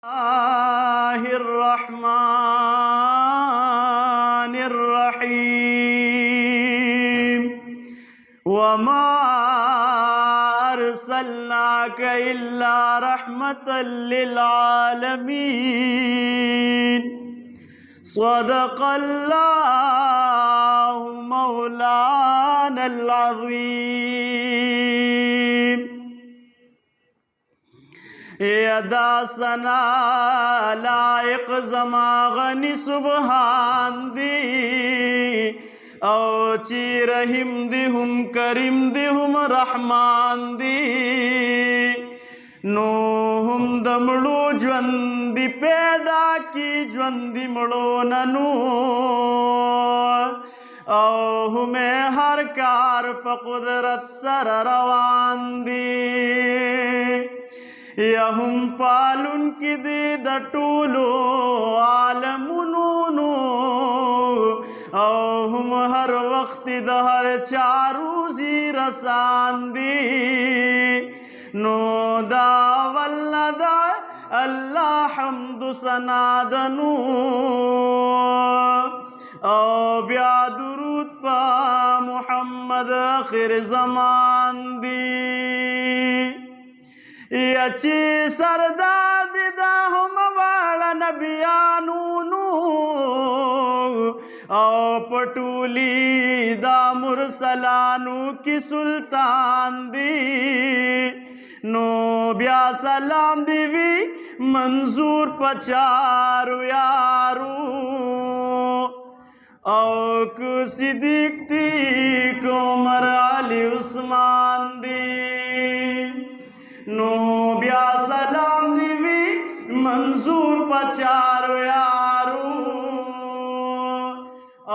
Ar-Rahmanir-Rahim wa ma arsalnaka illa rahmatan lil alamin. Sadaqallahu mawlana al-azim. यदा सना लायक जमागनी सुबहान दी औ ची रहीम दिहुम करीम दिहुम रहमान दी नूहुम दमड़ू ज्वंदी पैदा की ज्वंदी मड़ो ननू औ हुमें हर कार पकुदरत सर रवान दी यहुम पालुन की दी दटूलो आलमुनूनो औ हम हर वक्त दहर चारू जी रसान दी नो दावल्लदा अल्लाह हमदु सनादनु औ ब्या दुरूद पा मुहम्मद आखिर ज़मान दी यची सरदाद दाहुम वाला नबियानूनू औ पटूली दा मुरसलानू की सुल्तान दी नो ब्या सलाम दिवी मंजूर पचारू यारू औ सिद्दीक ती उमर अली उस्मान दी नो ब्या सलाम दिवी मंजूर पचारो यारू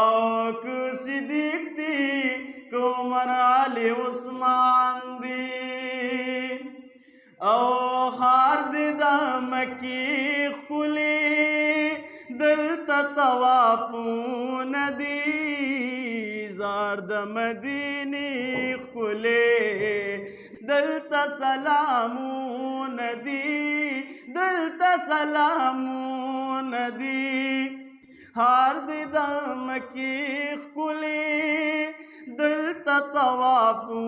औक सिद्दीक दी उमर अली उस्मान दी औ हार दम की खुली दिल तवाफू नदी ज़ारद मदीनी खुले दिल तसलामू नदी दिल तसलामू नदी हार दम की खुली दिल तवाफू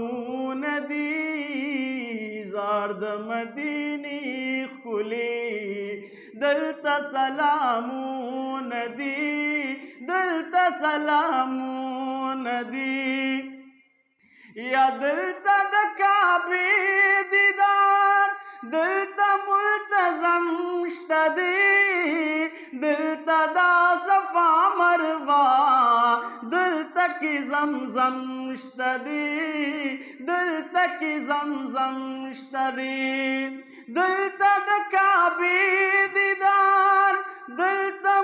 नदी ज़ारद मदीनी खुली दिल तसलामू नदी दिल तसलामू नदी या दिल तद काबे दीदार दिल मुल्तज़म श्तदी दिल तदा सफा मरवा दिल तकी ज़मज़म श्तदी दिल तकी ज़मज़म श्तदी दिल तद काबे दीदार दिल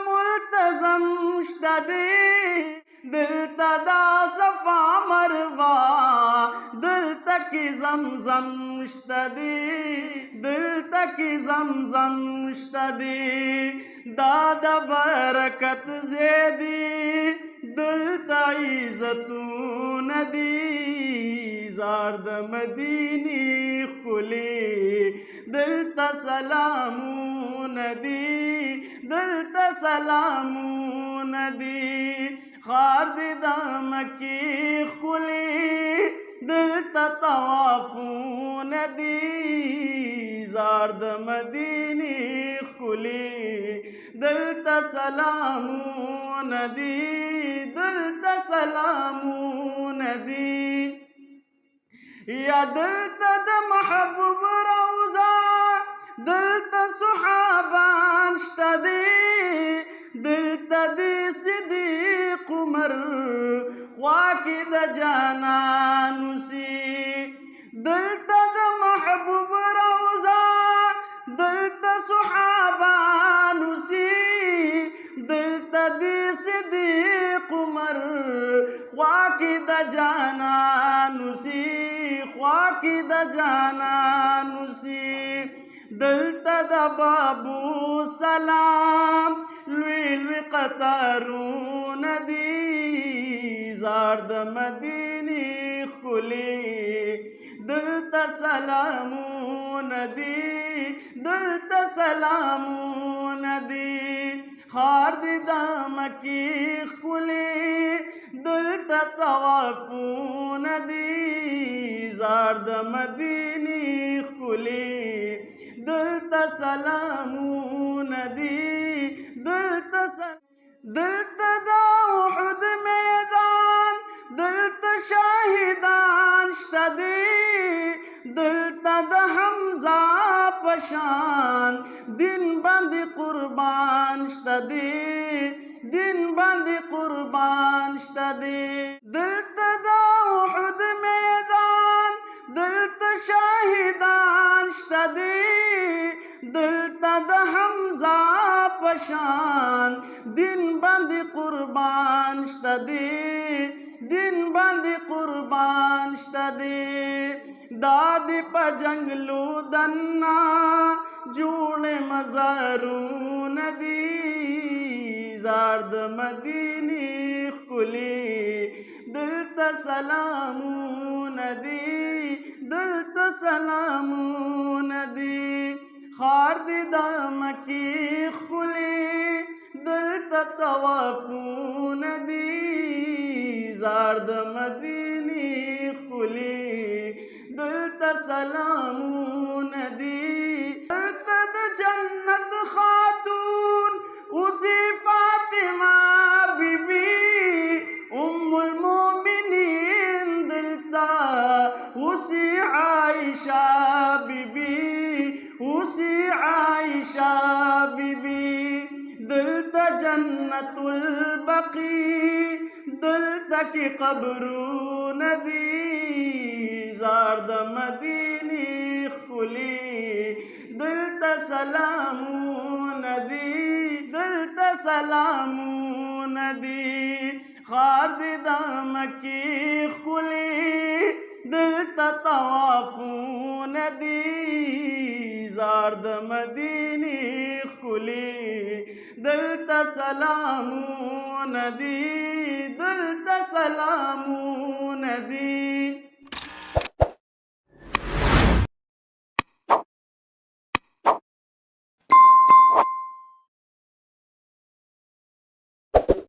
मुल्तज़म श्तदी दिल तदा सफा मरवा दिल तकी ज़मज़म श्तदी दिल तकी ज़मज़म श्तदी दादा बरकत ज़ेदी दिल तईज़तू नदी ज़ारद मदीनी खुली दिल तसलामू नदी दिल तसलामू नदी खार दम की खुली दिल तवाफू नदी ज़ारद मदीनी खुली दिल तसलामू नदी दिल तसलामू नदी या दिल तद महबूब रौज़ा दिल तसुहाबान श्तदी दिल तदी सिद्दीक उमर वाकिद जानानुसी दिल तद महबूब रौज़ा दिल तसुहाबानुसी दिल तदी सिद्दीक उमर वाकिद जानानुसी वाकिद जानानुसी दिल तद बाबू सलाम लुई कतारू नदी ज़ारद मदीनी खुली دلتا سلامون دی دلتا سلامون دی خار دی دامکی خلی دلتا طوافون دی زار د مدینی خلی دلتا سلامون دی دلتا دا احد میدان دلتا شاہدان شتا دی دلتا دا حمزہ پشان دن بند قربان شتا دی دن بند قربان شتا دی دلتا دا احد میدان دلتا شاہدان شتا دی دلتا دا حمزہ پشان دن بند قربان شتا دی دن بند قربان شتا دی دادی پا جنگلو دنا جوڑ مزارون دی زارد مدینی خلی دلتا سلامون دی دلتا سلامون دی خار دی دامکی خلی دلتا طوافون دی زارد مدینی خلی دلتا سلامون دی دلتا دا جنت خاتون اسی فاطمہ بی بی ام المومنین دلتا اسی عائشہ بی بی اسی عائشہ بی بی دلتا جنت البقی دلتا کی قبرون دی زارد مدینی خلی دلتا سلامون دی دلتا سلامون دی خار دی دامکی خلی دلتا طوافون دی زارد مدینی خلی دلتا سلامون دی دلتا سلامون دی